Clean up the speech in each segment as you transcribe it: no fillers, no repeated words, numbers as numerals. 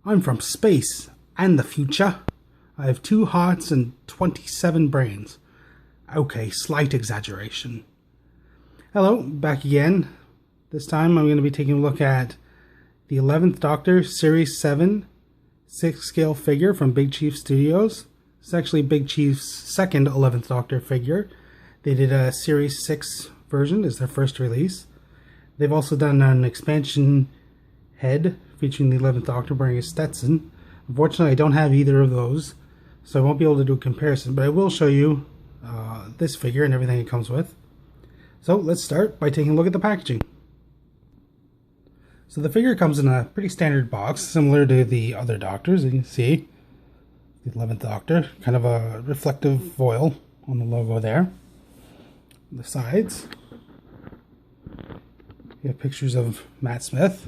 I'm from space and the future. I have 2 hearts and 27 brains. Okay, slight exaggeration. Hello, back again. This time I'm going to be taking a look at the 11th Doctor Series 7 6-scale figure from Big Chief Studios. It's actually Big Chief's second 11th Doctor figure. They did a Series 6 version as their first release. They've also done an expansion head featuring the 11th Doctor wearing a Stetson. Unfortunately, I don't have either of those, so I won't be able to do a comparison, but I will show you this figure and everything it comes with. So let's start by taking a look at the packaging. So the figure comes in a pretty standard box, similar to the other Doctors. You can see the 11th Doctor, kind of a reflective foil on the logo there. On the sides, we have pictures of Matt Smith.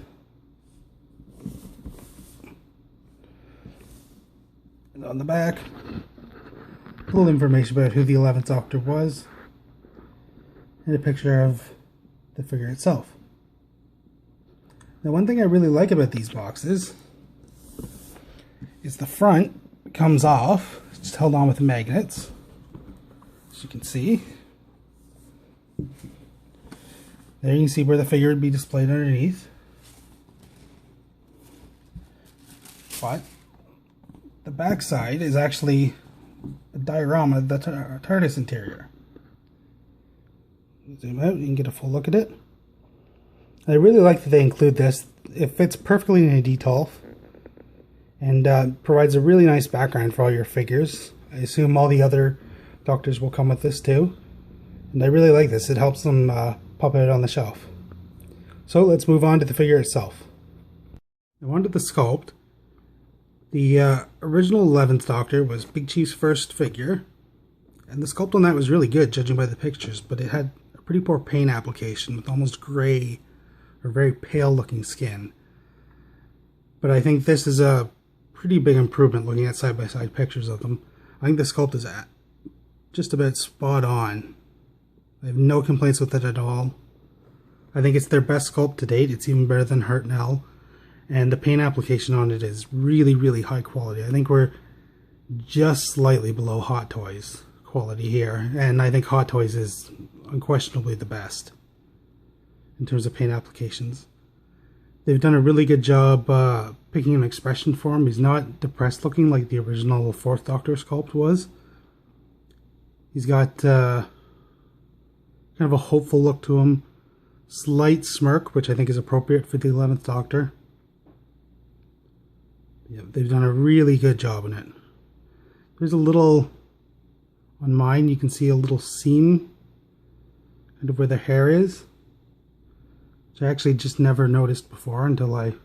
And on the back, a little information about who the 11th Doctor was, and a picture of the figure itself. Now, one thing I really like about these boxes is the front comes off. It's just held on with magnets, as you can see. There you can see where the figure would be displayed underneath. But the back side is actually a diorama of the TARDIS interior. Zoom out, you can get a full look at it. I really like that they include this. It fits perfectly in a detail and provides a really nice background for all your figures. I assume all the other Doctors will come with this too. And I really like this. It helps them pop out on the shelf. So let's move on to the figure itself. Now on to the sculpt. The original 11th Doctor was Big Chief's first figure, and the sculpt on that was really good, judging by the pictures, but it had a pretty poor paint application with almost gray or very pale looking skin. But I think this is a pretty big improvement looking at side-by-side pictures of them. I think the sculpt is just about spot on. I have no complaints with it at all. I think it's their best sculpt to date. It's even better than Hartnell. And the paint application on it is really, really high quality. I think we're just slightly below Hot Toys quality here. And I think Hot Toys is unquestionably the best in terms of paint applications. They've done a really good job picking an expression for him. He's not depressed looking like the original 4th Doctor sculpt was. He's got kind of a hopeful look to him. Slight smirk, which I think is appropriate for the 11th Doctor. Yeah, they've done a really good job on it. There's a little, on mine, you can see a little seam kind of where the hair is, which I actually just never noticed before until I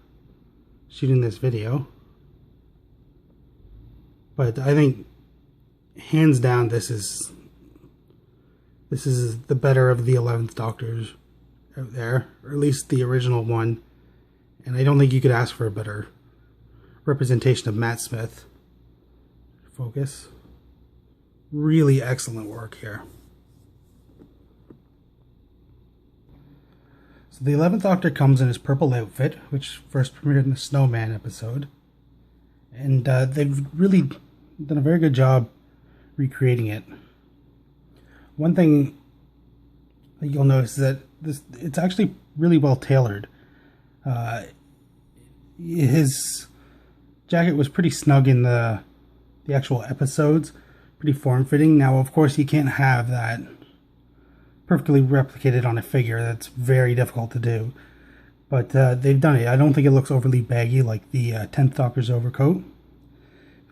shooting this video. But I think hands down this is the better of the 11th Doctors out there, or at least the original one, and I don't think you could ask for a better representation of Matt Smith. Focus. Really excellent work here. So the 11th Doctor comes in his purple outfit, which first premiered in the Snowman episode, and they've really done a very good job recreating it. One thing that you'll notice is that it's actually really well tailored. His jacket was pretty snug in the actual episodes, pretty form-fitting. Now, of course, you can't have that perfectly replicated on a figure. That's very difficult to do. But they've done it. I don't think it looks overly baggy like the 10th Doctor's overcoat.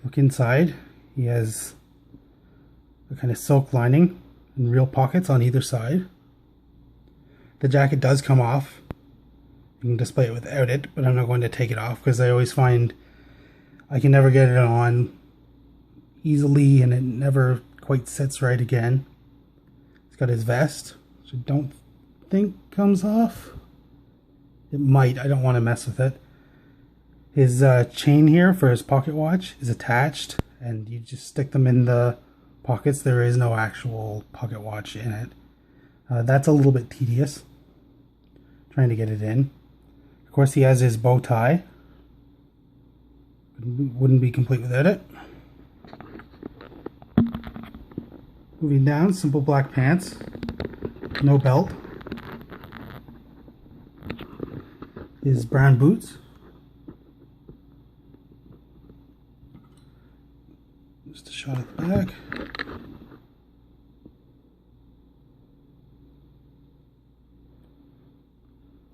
Look inside. He has a kind of silk lining and real pockets on either side. The jacket does come off. You can display it without it, but I'm not going to take it off because I always find I can never get it on easily and it never quite sits right again. He's got his vest, which I don't think comes off. It might, I don't want to mess with it. His chain here for his pocket watch is attached, and you just stick them in the pockets. There is no actual pocket watch in it. That's a little bit tedious, trying to get it in. Of course, he has his bow tie. Wouldn't be complete without it. Moving down, simple black pants, no belt. His brown boots. Just a shot at the back.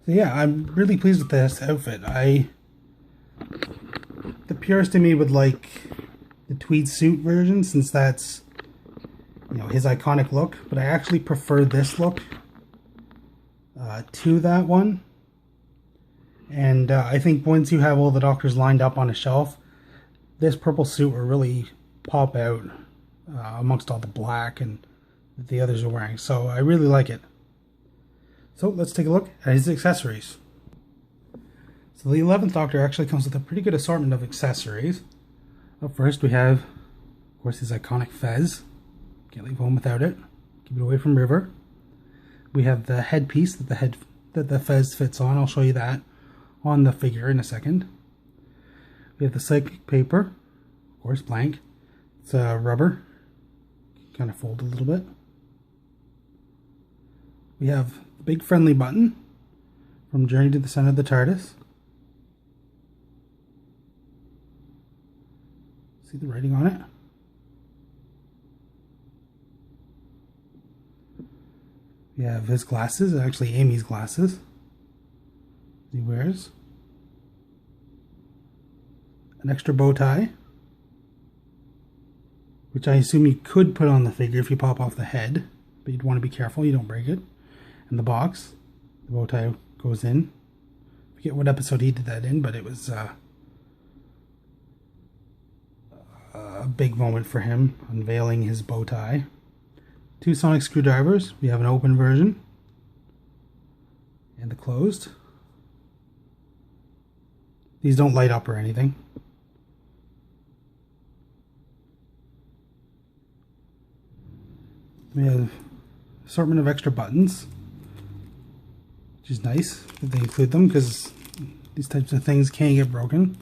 So yeah, I'm really pleased with this outfit. The purist in me would like the tweed suit version, since that's, you know, his iconic look, but I actually prefer this look to that one. And I think once you have all the Doctors lined up on a shelf, this purple suit will really pop out amongst all the black and that the others are wearing. So I really like it. So let's take a look at his accessories. So the 11th Doctor actually comes with a pretty good assortment of accessories. Up first we have, of course, his iconic fez. Can't leave home without it. Keep it away from River. We have the headpiece that the fez fits on. I'll show you that on the figure in a second. We have the psychic paper, of course, blank. It's rubber. Kind of fold a little bit. We have the big friendly button from Journey to the Center of the TARDIS. See the writing on it? We have his glasses, actually Amy's glasses he wears. An extra bow tie, which I assume you could put on the figure if you pop off the head, but you'd want to be careful you don't break it. And the box, the bow tie goes in. I forget what episode he did that in, but it was a big moment for him, unveiling his bow tie. 2 sonic screwdrivers. We have an open version and the closed. These don't light up or anything. We have assortment of extra buttons, which is nice that they include them, because these types of things can get broken.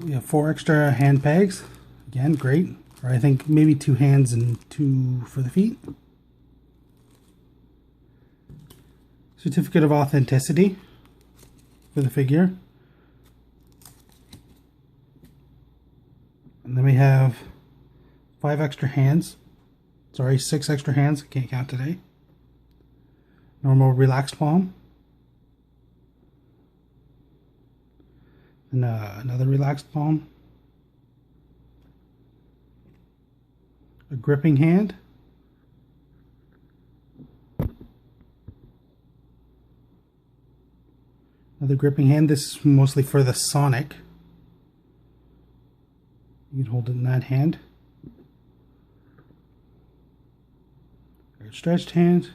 We have 4 extra hand pegs. Again, great. Or I think maybe 2 hands and 2 for the feet. Certificate of authenticity for the figure. And then we have 5 extra hands. Sorry, 6 extra hands. I can't count today. Normal relaxed palm. And another relaxed palm. A gripping hand. Another gripping hand. This is mostly for the Sonic. You can hold it in that hand. A stretched hand.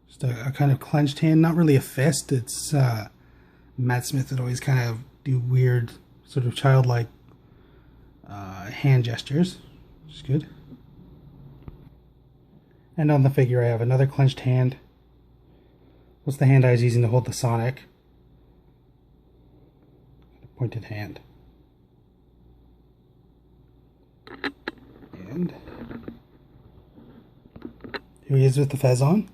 Just a kind of clenched hand. Not really a fist. It's Matt Smith would always kind of do weird, sort of childlike hand gestures, which is good. And on the figure I have another clenched hand. What's the hand I was using to hold the Sonic? A pointed hand. And here he is with the fez on.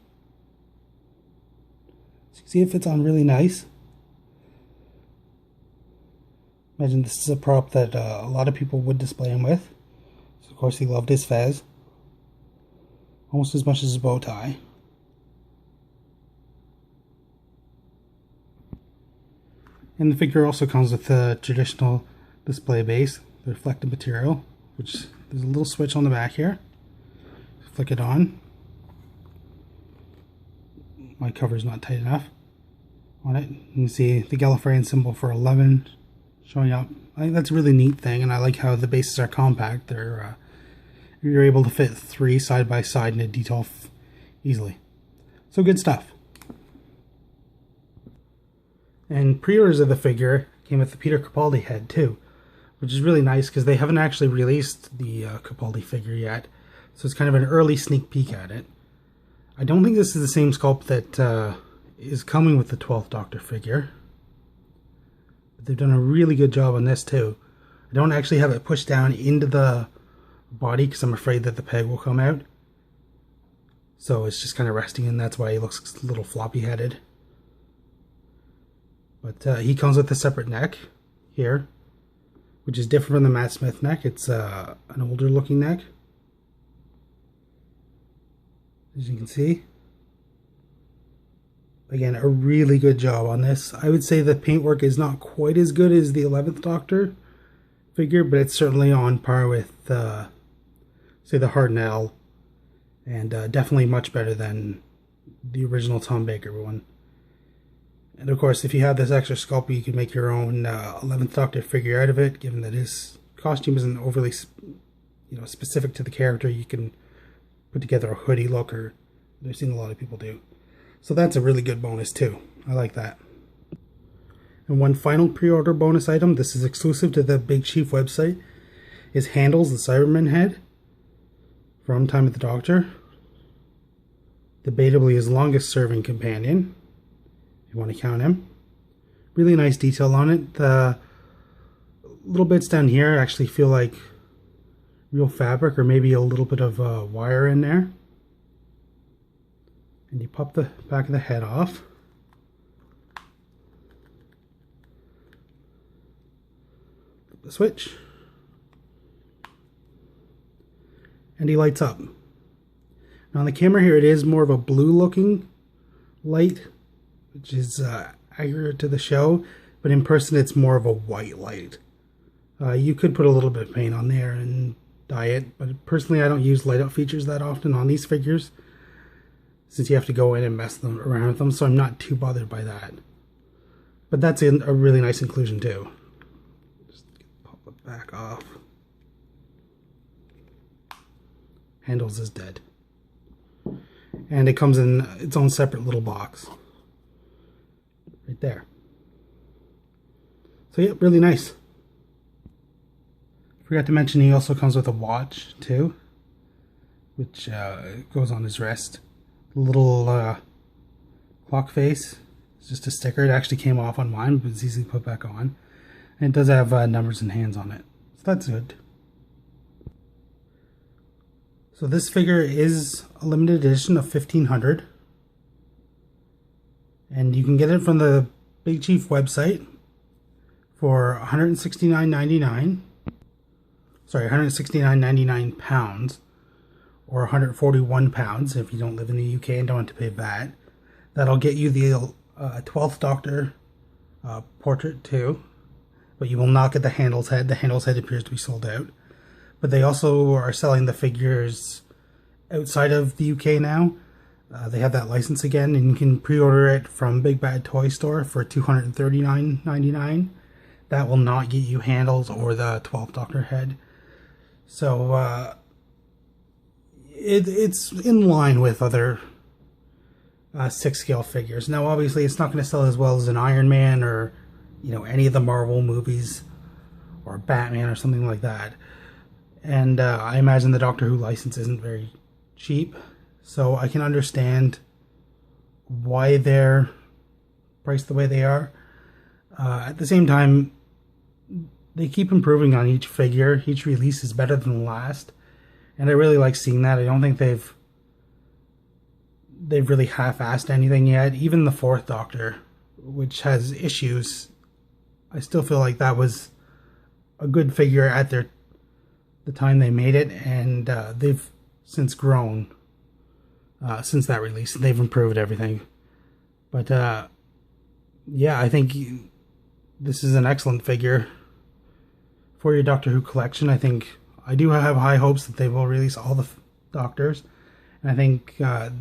So you can see it fits on really nice. Imagine this is a prop that a lot of people would display him with. So of course he loved his fez. Almost as much as his bow tie. And the figure also comes with the traditional display base, the reflective material, which there's a little switch on the back here. Flick it on. My cover's not tight enough on it. You can see the Gallifreyan symbol for 11 showing up. I think that's a really neat thing, and I like how the bases are compact. They're you're able to fit 3 side by side in a detail easily. So good stuff. And pre-orders of the figure came with the Peter Capaldi head too, which is really nice because they haven't actually released the Capaldi figure yet, so it's kind of an early sneak peek at it. I don't think this is the same sculpt that is coming with the 12th Doctor figure. But they've done a really good job on this too. I don't actually have it pushed down into the body because I'm afraid that the peg will come out. So it's just kind of resting, and that's why he looks a little floppy headed. But he comes with a separate neck here, which is different from the Matt Smith neck. It's an older looking neck, as you can see. Again, a really good job on this. I would say the paintwork is not quite as good as the 11th Doctor figure, but it's certainly on par with, say, the Hartnell, and definitely much better than the original Tom Baker one. And of course, if you have this extra sculpt, you can make your own 11th Doctor figure out of it, given that his costume isn't overly specific to the character. You can put together a hoodie look, or I've seen a lot of people do. So that's a really good bonus too. I like that. And one final pre-order bonus item, this is exclusive to the Big Chief website, is Handles, the Cyberman Head from Time of the Doctor. Debatably his longest serving companion, if you want to count him. Really nice detail on it. The little bits down here actually feel like real fabric, or maybe a little bit of wire in there. And you pop the back of the head off. Flip the switch. And he lights up. Now on the camera here, it is more of a blue looking light, which is accurate to the show, but in person it's more of a white light. You could put a little bit of paint on there and dye it, but personally I don't use light up features that often on these figures, since you have to go in and mess them around with them, so I'm not too bothered by that. But that's a really nice inclusion too. Just pop it back off. Handles is dead. And it comes in its own separate little box. Right there. So yeah, really nice. Forgot to mention he also comes with a watch too, which goes on his wrist. Little clock face. It's just a sticker. It actually came off on mine, but it's easily put back on. And it does have numbers and hands on it, so that's good. So this figure is a limited edition of 1500, and you can get it from the Big Chief website for $169.99. Sorry, £169.99. Or 141 pounds if you don't live in the UK and don't have to pay VAT. That'll get you the 12th Doctor portrait too, but you will not get the Handles head. The Handles head appears to be sold out. But they also are selling the figures outside of the UK now. They have that license again, and you can pre-order it from Big Bad Toy Store for $239.99. That will not get you Handles or the 12th Doctor head. So it's in line with other 6-scale figures. Now obviously it's not going to sell as well as an Iron Man, or any of the Marvel movies, or Batman or something like that. And I imagine the Doctor Who license isn't very cheap, so I can understand why they're priced the way they are. At the same time, they keep improving on each figure. Each release is better than the last. And I really like seeing that. I don't think they've really half-assed anything yet. Even the 4th Doctor, which has issues, I still feel like that was a good figure at the time they made it, and they've since grown since that release. They've improved everything. But yeah, I think this is an excellent figure for your Doctor Who collection. I do have high hopes that they will release all the Doctors, and I think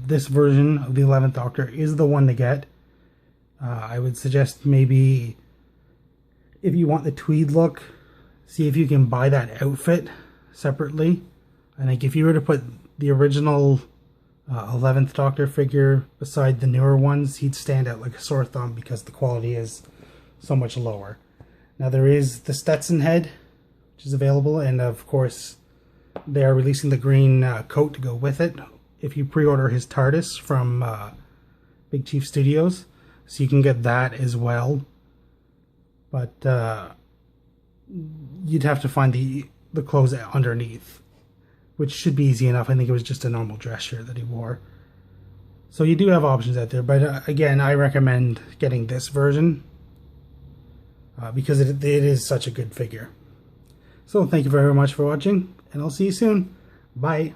this version of the 11th Doctor is the one to get. I would suggest maybe, if you want the tweed look, see if you can buy that outfit separately. I think if you were to put the original 11th Doctor figure beside the newer ones, he'd stand out like a sore thumb because the quality is so much lower. Now there is the Stetson Head, which is available, and of course they are releasing the green coat to go with it. If you pre-order his TARDIS from Big Chief Studios, so you can get that as well. But you'd have to find the clothes underneath, which should be easy enough. I think it was just a normal dress shirt that he wore. So you do have options out there, but again, I recommend getting this version because it is such a good figure. So thank you very much for watching, and I'll see you soon. Bye.